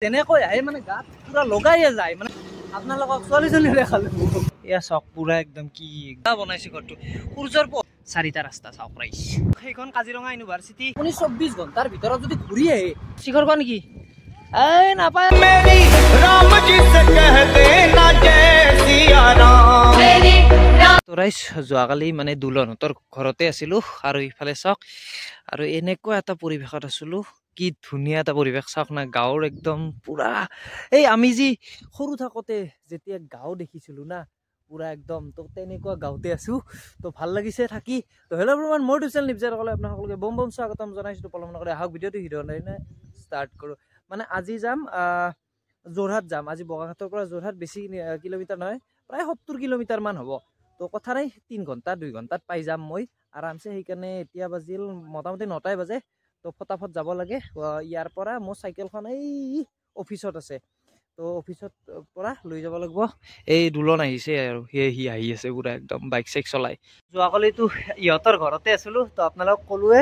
তেনেকৈ আহে মানে গাত পুৰা লগাইয়ে যায় মানে আপোনালোকক ছোৱালীজনী দেখালো এয়া চক পুৰা একদম কি বনাইছে ঘৰটো সূৰ্যৰ 4টা ৰাস্তা চাওক ৰাইজ সেইখন কাজিৰঙা ইউনিভাৰ্চিটি 24 ঘণ্টাৰ ভিতৰত যদি ঘূৰি আহে শিখৰখন নেকি এই নাপায় মেৰি ৰাম জি সে কহতে না জয় সিয়া ৰাম মেৰি তো ৰাইজ যোৱাকালি মানে দুলনহঁতৰ ঘৰতে আছিলো আৰু ইফালে চাওক আৰু এনেকুৱা এটা পৰিৱেশত আছিলো কি ধুনীয়া এটা পৰিৱেশ চাওক না গাঁৱৰ একদম পুৰা এই আমি যি সৰু থাকোতে যেতিয়া গাঁও দেখিছিলো না পুৰা একদম তো তেনেকুৱা গাঁৱতে আছো তো ভাল লাগিছে থাকি তো হেল্ল' এভৰিৱান মোৰ চেনেল নিবজাৰ সকলে আপোনালোকে বম বম স্বাগতম জনাইছো পলম নকৰে আহক ভিডিঅ'টো হিৰ নাই ষ্টাৰ্ট কৰো মানে আজি যাম যোৰহাট যাম আজি বগাঘাটৰ পৰা যোৰহাট বেছি কিলোমিটাৰ নহয় প্ৰায় 70 কিলোমিটাৰ মান হ'ব তো কথা নাই 3 ঘণ্টা 2 ঘণ্টাত পাই যাম মই আৰামছে সেইকাৰণে এতিয়া বাজিল মোটামুটি 9টাই বাজে তো ফটাফট যাব লাগে ইয়াৰ পৰা মোৰ চাইকেলখন এই অফিচত আছে তো অফিচত পৰা লৈ যাব লাগিব এই দুলন আহিছে আৰু সি আহি আছে পুৰা একদম বাইক চাইক চলাই যোৱাকালিতো ইহঁতৰ ঘৰতে আছিলো তো আপোনালোক কলোৱে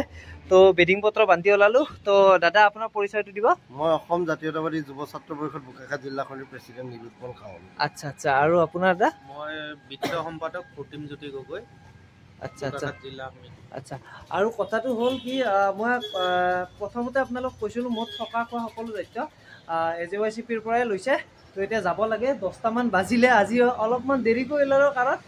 তো বেডিং পত্ৰ বান্ধি ওলালো তো দাদা আপোনাৰ পৰিচয়টো দিব মই অসম জাতীয়তাবাদী যুৱ ছাত্ৰ পৰিষদ বোকাখাত জিলাখনৰ প্ৰেচিডেণ্ট নিৰুৎপল খাৱন আচ্ছা আচ্ছা আৰু আপোনাৰ দাদা মই বিত্ত সম্পাদক প্ৰতিম জ্যোতি গগৈ আচ্ছা আচ্ছা জিলা আচ্ছা আৰু কথাটো হ'ল কি মই প্ৰথমতে আপোনালোক কৈছিলো মই থকা খোৱা সকলো দায়িত্ব এজেৱাইচিপিৰ পৰাই লৈছে তো এতিয়া যাব লাগে 10টা মান বাজিলে আজি অলপমান দেৰি কৰিলো কাৰণ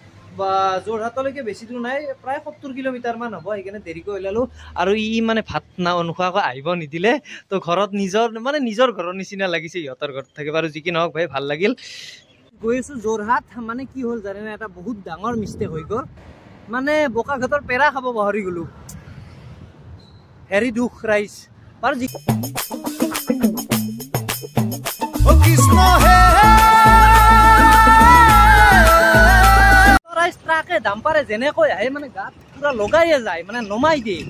যোৰহাটলৈকে বেছি দূৰ নাই প্ৰায় 70 কিলোমিটাৰ মান হ'ব সেইকাৰণে দেৰিকৈ ওলালো আৰু ই মানে ভাত নোখোৱাকৈ আহিব নিদিলে তো ঘৰত নিজৰ ঘৰৰ নিচিনা লাগিছে ইহঁতৰ ঘৰত থাকে বাৰু যি কি নহওক ভাই ভাল লাগিল গৈ আছো যোৰহাট মানে কি হ'ল জানেনে এটা বহুত ডাঙৰ মিষ্টেক হৈ গ'ল মানে বোকাঘাটৰ পেৰা খাব পাহৰি গলো হেৰি দুখ ৰাইজ বাৰু কৃষ্ণ হে ৰাইজ ট্ৰাকে ডাম্পাৰে যেনেকৈ আহে মানে গাত পুৰা লগাইয়ে যায় মানে নমাই দিয়ে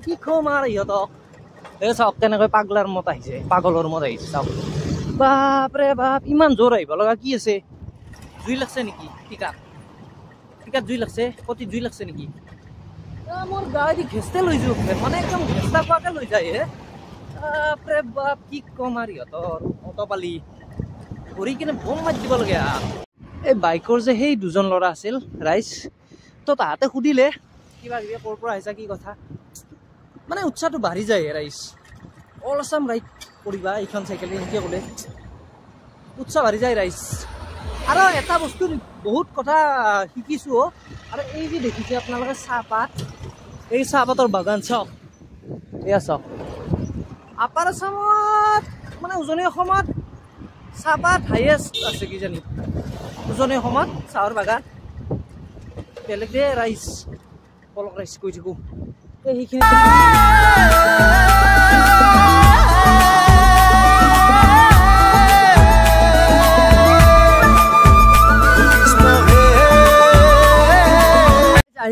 কি কম আৰু ইহঁতক এই চাওক কেনেকৈ পাগলাৰ মত আহিছে পাগলৰ মত আহিছে চাওক বাপৰে বাপ ইমান জোৰ আহিব লগা কি আছে জুই লাগছে নেকি টিকাত জুই লাগছে কতি জুই লাগছে নেকি মোৰ গাড়ী ঘেঁচতে লৈ যাওঁ মানে একদম ঘেঁচা পোৱাকে লৈ যায় হে বাপৰে বাপ কি কম আৰু ইহঁতৰ অটো পালি ধৰি কিনে বম মাৰি দিব লাগে এই বাইকৰ যে সেই দুজন ল'ৰা আছিল ৰাইজ তো তাহাঁতে সুধিলে কিবা কিবি ক'ৰ পৰা আহিছা কি কথা মানে উৎসাহটো বাঢ়ি যায় ৰাইজ অল আছাম ৰাইড কৰিবা এইখন চাইকেলে এনেকৈ ক'লে উৎসাহ বাঢ়ি যায় ৰাইজ আৰু এটা বস্তু বহুত কথা শিকিছোঁ আৰু এই যে দেখিছে আপোনালোকে চাহপাত এই চাহপাতৰ বাগান চাওক এয়া চাওক আপাৰ আছামত মানে উজনি অসমত চাহপাত হাইয়েষ্ট আছে কিজানি উজনি অসমত চাহৰ বাগান বেলেগ দে ৰাইজ পলক ৰাইজ কৈ থাকোঁ এই সেইখিনি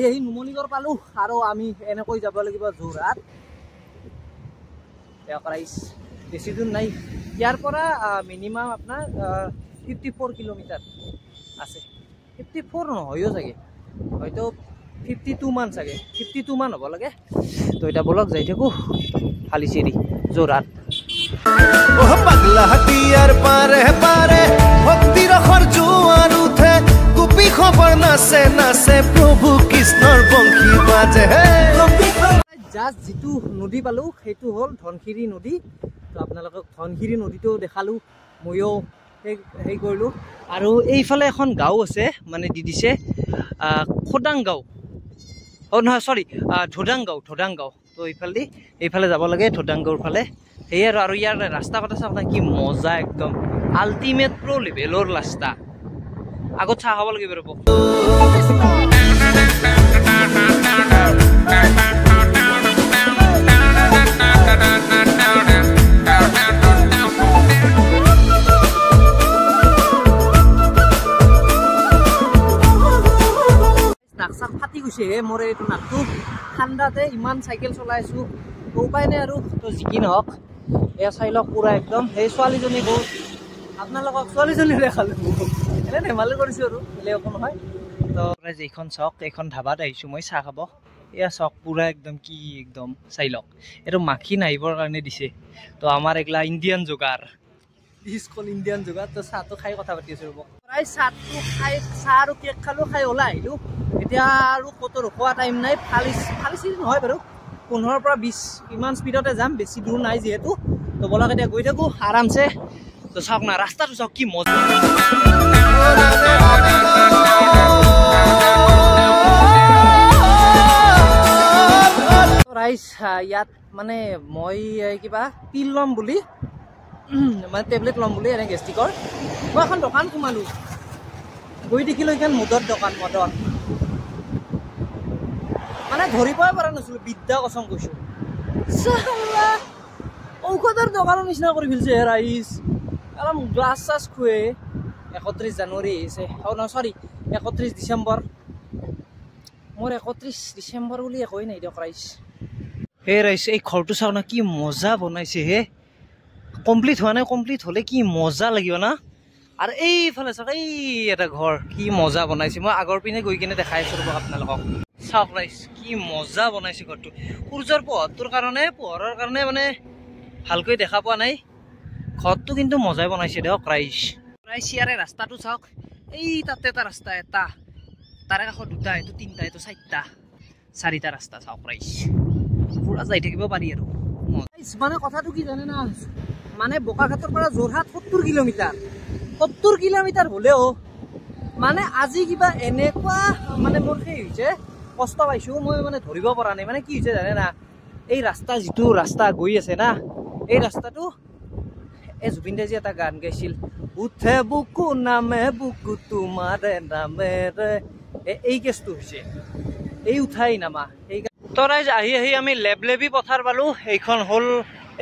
আহি নুমলীগড় পালো আৰু আমি এনেকৈ যাব লাগিব যোৰহাট ৰাইজ বেছি দূৰ নাই ইয়াৰ পৰা মিনিমাম আপোনাৰ 54 কিলোমিটাৰ আছে 54 নহয়ও চাগে হয়তো 52 মান চাগে 52 মান হ'ব লাগে তো এতিয়া বলক যাই থাকো হালিচেৰি যোৰহাট পাগলা হাতিয়াৰ পাৰে পাৰে ভক্তিৰ জোৱাৰ উঠে গোপী খবৰ নাচে নাচে প্ৰভু কৃষ্ণৰ বংশী বাজে জাষ্ট যিটো নদী পালো সেইটো হ'ল ধনশিৰি নদী তো আপোনালোকক ধনশিৰি নদীটো দেখালো ময়ো সেই কৰিলোঁ আৰু এইফালে এখন গাঁও আছে মানে দি দিছে খোদাং গাঁও নহয় চৰি ধোদাং গাঁও তো এইফালে যাব লাগে ধোদাং গাঁৱৰ ফালে সেয়ে আৰু ইয়াৰ ৰাস্তা কথা চাওক না কি মজা একদম আল্টিমেট প্ৰ' লেভেলৰ ৰাস্তা আগত চাহ খাব লাগিব ৰ'ব নাক চাক ফাটি গৈছে হে মোৰ এইটো নাকটো ঠাণ্ডাতে ইমান চাইকেল চলাই আছো উপায় নাই আৰু তো যি কি নহওক এয়া চাই লওক পুৰা একদম সেই ছোৱালীজনী গ'ল আপোনালোকক ছোৱালীজনী দেখালো এনে ধেমালি কৰিছোঁ আৰু বেলেগ একো নহয় তো এইখন চাওক এইখন ধাবাত আহিছোঁ মই চাহ খাব এয়া চক পুরা একদম কি একদম চাই লওক এইটো মাখি নাহিবৰ কাৰণে দিছে তো আমাৰ এগলা ইণ্ডিয়ান যোগাৰ স্কুল ইণ্ডিয়ান যোগাৰ তো চাহটো খাই কথা পাতি আছো ৰ'ব প্ৰায় চাহটো খাই চাহ আৰু কেক খালো খাই ওলাই আহিলোঁ এতিয়া আৰু ক'তো ৰখোৱা টাইম নাই ফালিছি নহয় বাৰু 15 পৰা 20 ইমান স্পীডতে যাম বেছি দূৰ নাই যিহেতু তো বলক এতিয়া গৈ থাকোঁ আৰামছে তো চাওক না ৰাস্তাটো চাওক কি মজা ৰাইজ ইয়াত মানে মই কিবা পিল ল'ম বুলি মানে টেবলেট ল'ম বুলি এনে গেষ্টিকৰ মই এখন দোকান সোমালোঁ গৈ দেখিলোঁ এইখন মদৰ দোকান মদৰ মানে ধৰিবই পৰা নাছিলোঁ বিদ্যা কচম কৈছোঁ ঔষধৰ দোকানৰ নিচিনা কৰি ফেলছে ৰাইজ অলপ গ্লাছ চাছ খুৱে 31 জানুৱাৰী আহিছে চৰি 31 ডিচেম্বৰ মোৰ 31 ডিচেম্বৰ বুলি একোৱেই নাই দিয়ক ৰাইজ হে ৰাইজ এই ঘৰটো চাওঁ না কি মজা বনাইছে হে কমপ্লিট হোৱা নাই কমপ্লিট হ'লে কি মজা লাগিব না আৰু এইফালে চাওক এই এটা ঘৰ কি মজা বনাইছে মই আগৰ পিনে গৈ কিনে দেখাই আছোঁ ৰ'ব আপোনালোকক চাওক ৰাইজ কি মজা বনাইছে ঘৰটো সূৰ্যৰ পোহৰটোৰ কাৰণে পোহৰৰ কাৰণে মানে ভালকৈ দেখা পোৱা নাই ঘৰটো কিন্তু মজাই বনাইছে দিয়ক ৰাইজ ইয়াৰে ৰাস্তাটো চাওক এই তাতে এটা ৰাস্তা এটা তাৰে কাষত দুটা এইটো তিনিটা এইটো চাৰিটা ৰাস্তা চাওক ৰাইজ পুৰা যাই থাকিব পাৰি আৰু মানে কথাটো কি জানে না মানে বোকাখাটৰ পৰা যোৰহাট 70 কিলোমিটাৰ হ'লেও মানে আজি কিবা এনেকুৱা মানে মোৰ সেই হৈছে কষ্ট পাইছোঁ মই মানে ধৰিব পৰা নাই মানে কি হৈছে জানে না এই ৰাস্তা যিটো ৰাস্তা গৈ আছে না এই ৰাস্তাটো এই জুবিন দাই যে এটা গান গাইছিল উঠে বুকু নামে বুকু তোমাৰে নামেৰে এই কেছটো হৈছে এই উঠাই নামা এই তৰাই আহি আহি আমি লেবলেবি পথাৰ পালোঁ এইখন হ'ল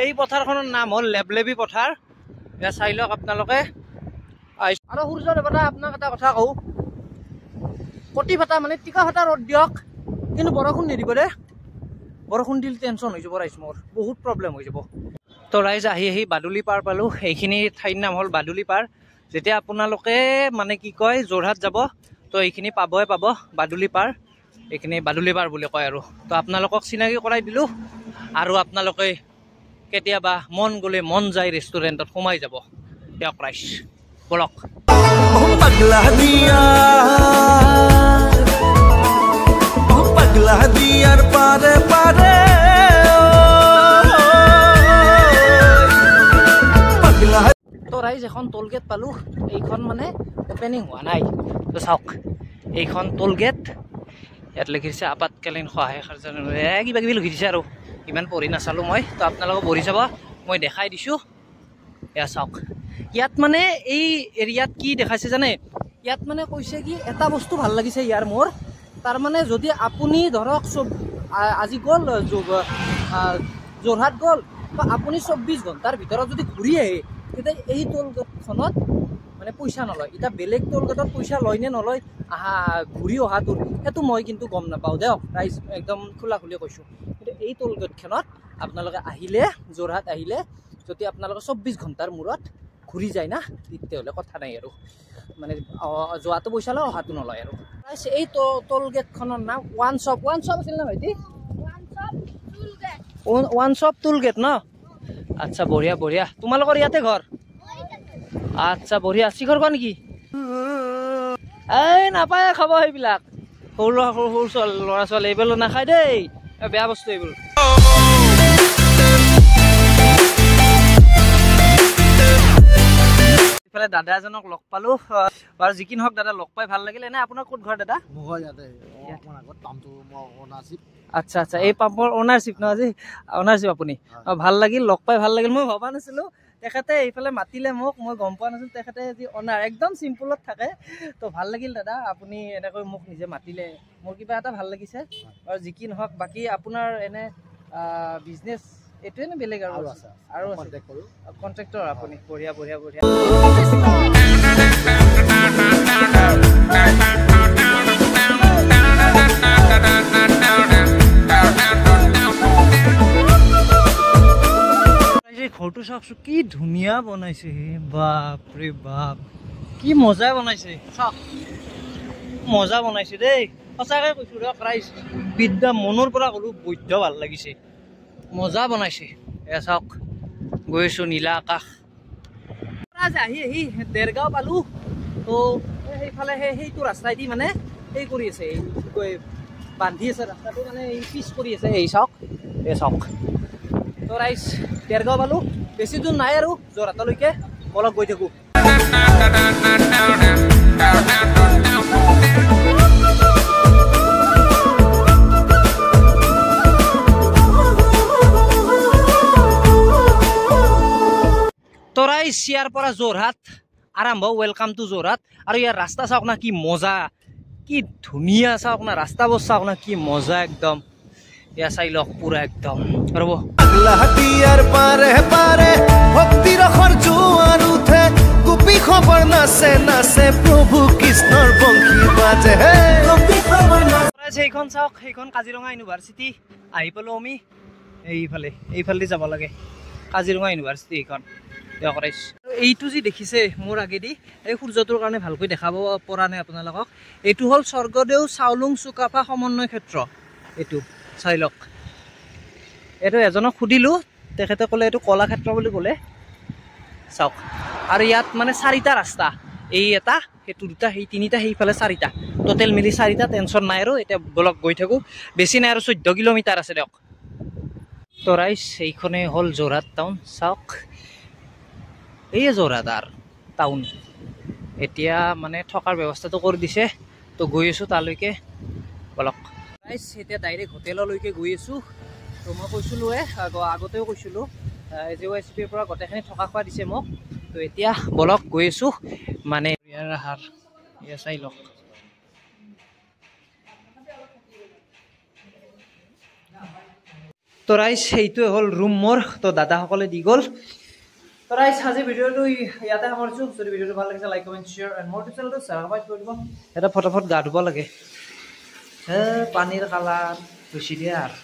এই পথাৰখনৰ নাম হ'ল লেবলেবি পথাৰ এয়া চাই লওক আপোনালোকে আৰু সূৰ্য দেৱতা আপোনাক এটা কথা কওঁ কটি ফটা মানে টিকা ফটা ৰ'দ দিয়ক কিন্তু বৰষুণ নিদিব দে বৰষুণ দিলে টেনশ্যন হৈ যাব ৰাইজ মোৰ বহুত প্ৰব্লেম হৈ যাব তো ৰাইজ আহি আহি বাদুলি পাৰ পালোঁ এইখিনি ঠাইৰ নাম হ'ল বাদুলি পাৰ যেতিয়া আপোনালোকে মানে কি কয় যোৰহাট যাব তো এইখিনি পাবই পাব বাদুলি পাৰ এইখিনি বাদুলি পাৰ বুলি কয় আৰু তো আপোনালোকক চিনাকি কৰাই দিলোঁ আৰু আপোনালোকে কেতিয়াবা মন গ'লে মন যায় ৰেষ্টুৰেণ্টত সোমাই যাব দিয়ক ৰাইজ বলক পাগলা দিয়াৰ পাৰে পাৰে তো ৰাইজ এখন টোল গেট পালোঁ এইখন মানে অপেনিং হোৱা নাই তো চাওক এইখন টোল গেট ইয়াত লিখিছে আপাতকালীন সহায় কাৰ্যালয় কিবা কিবি লিখি দিছে আৰু ইমান পঢ়ি নাচালোঁ মই তো আপোনালোকে পঢ়ি চাব মই দেখাই দিছোঁ এয়া চাওক ইয়াত মানে এই এৰিয়াত কি দেখাইছে জানে ইয়াত মানে কৈছে কি এটা বস্তু ভাল লাগিছে ইয়াৰ মোৰ তাৰমানে যদি আপুনি ধৰক আজি গ'ল যোৰহাট গ'ল বা আপুনি 24 ঘণ্টাৰ ভিতৰত যদি ঘূৰি আহে তেতিয়া এই টোল গেটখনত মানে পইচা নলয় এতিয়া বেলেগ টোল গেটত পইচা লয় নে নলয় ঘূৰি অহাটো সেইটো মই কিন্তু গম নাপাওঁ দিয়ক ৰাইজ একদম খোলা খুলি কৈছোঁ কিন্তু এই টোল গেটখনত আপোনালোকে আহিলে যোৰহাট আহিলে যদি আপোনালোকে 24 ঘণ্টাৰ মূৰত ঘূৰি যায় না তেতিয়াহ'লে কথা নাই আৰু মানে যোৱাটো পইচা লয় অহাটো নলয় আৰু এই টোল গেটখনৰ নাম ওৱান শ্বপ আছিল না ভাইটি ওৱান শ্বপ টোল গেট ন আচ্ছা বঢ়িয়া বঢ়িয়া তোমালোকৰ ইয়াতে ঘৰ আচ্ছা বঢ়িয়া শিখৰ কোৱা নেকি এই নাপায় খাব সেইবিলাক সৰু সৰু ল'ৰা ছোৱালী এইবিলাক নাখায় দেই বেয়া বস্তু এইবোৰ ইফালে দাদা এজনক লগ পালোঁ বাৰু যি কি নহওক দাদা লগ পাই ভাল লাগিল এনে আপোনাৰ ক'ত ঘৰ দাদা আচ্ছা আচ্ছা এই পাম্পৰ অ'নাৰশ্বিপ ন আজি অ'নাৰশ্বিপ আপুনি ভাল লাগিল লগ পাই ভাল লাগিল মই ভবা নাছিলোঁ তেখেতে এইফালে মাতিলে মোক মই গম পোৱা নাছিলোঁ তেখেতে যি অ'নাৰ একদম চিম্পুলত থাকে তো ভাল লাগিল দাদা আপুনি এনেকৈ মোক নিজে মাতিলে মোৰ কিবা এটা ভাল লাগিছে আৰু যি কি নহওক বাকী আপোনাৰ এনে বিজনেছ এইটোৱে নে বেলেগ আৰু কণ্ট্ৰেক্টৰ আপুনি বঢ়িয়া বঢ়িয়া বঢ়িয়া ঘৰটো চাওকচোন কি ধুনীয়া বনাইছে বাপৰে বাপ কি মজা বনাইছে চাওক মজা বনাইছে দেই সঁচাকৈ কৈছোঁ দিয়ক ৰাইজ বিদ্যা মনৰ পৰা ক'লোঁ বৈদ্য ভাল লাগিছে মজা বনাইছে এয়া চাওক গৈ আছোঁ নীলা আকাশ আহি আহি দেৰগাঁও পালোঁ তো সেইফালে সেইটো ৰাস্তাইদি মানে সেই কৰি আছে বান্ধি আছে ৰাস্তাটো মানে এই পিচ কৰি আছে এই চাওক তো ৰাইজ দেৰগাঁও পালোঁ বেছি দূৰ নাই আৰু যোৰহাটলৈকে বলক গৈ থাকোঁ তো ৰাইজ ইয়াৰ পৰা যোৰহাট আৰম্ভ ৱেলকাম টু যোৰহাট আৰু ইয়াৰ ৰাস্তা চাওক না কি মজা কি ধুনীয়া চাওক না ৰাস্তাবোৰ চাওক না কি মজা একদম এয়া চাই লওক পুৰা একদম ৰ'ব হাতিয়াৰ পাৰে পাৰে ভক্তিৰ জোৱাৰ উঠে গোপী খবৰ নাচে নাচে প্ৰভু কৃষ্ণৰ বংশী বাজে সেইখন চাওক সেইখন কাজিৰঙা ইউনিভাৰ্চিটি আহি পালোঁ আমি এইফালে যাব লাগে কাজিৰঙা ইউনিভাৰ্চিটি এইখন এইটো যি দেখিছে মোৰ আগেদি এই সূৰ্যটোৰ কাৰণে ভালকৈ দেখাব পৰা নাই আপোনালোকক এইটো হ'ল স্বৰ্গদেউ চাওলুং চুকাফা সমন্বয় ক্ষেত্ৰ এইটো চাই লওক এইটো এজনক সুধিলোঁ তেখেতে ক'লে এইটো কলাক্ষেত্ৰ বুলি ক'লে চাওক আৰু ইয়াত মানে 4টা ৰাস্তা এই এটা সেইটো দুটা সেই তিনিটা সেইফালে 4টা টোটেল মিলি 4টা টেনশ্যন নাই আৰু এতিয়া বলক গৈ থাকোঁ বেছি নাই আৰু 14 কিলোমিটাৰ আছে দিয়ক তো ৰাইজ এইখনে হ'ল যোৰহাট টাউন চাওক এই যোৰহাট টাউন এতিয়া মানে থকাৰ ব্যৱস্থাটো কৰি দিছে তো গৈ আছোঁ তালৈকে বলক ৰাইজ এতিয়া ডাইৰেক্ট হোটেললৈকে গৈ আছোঁ তো মই কৈছিলোঁ আগতেও কৈছিলোঁ JYCPৰ পৰা গোটেইখিনি থকা খোৱা দিছে মোক তো এতিয়া বলক গৈ আছোঁ মানে ইয়াৰ আহাৰ এয়া চাই লওক তো ৰাইজ সেইটোৱে হ'ল ৰুম মোৰ তো দাদাসকলে দি গ'ল তো ৰাইজ আজি ভিডিঅ'টো ইয়াতে সামৰিছোঁ যদি ভিডিঅ'টো ভাল লাগিছে লাইক কমেণ্ট শ্বেয়াৰ এণ্ড মোৰ চেনেলটো ছাবস্ক্ৰাইব কৰি দিব এটা ফটাফট গা ধুব লাগে পানীৰ কালাৰ বেছি দিয়ে আৰু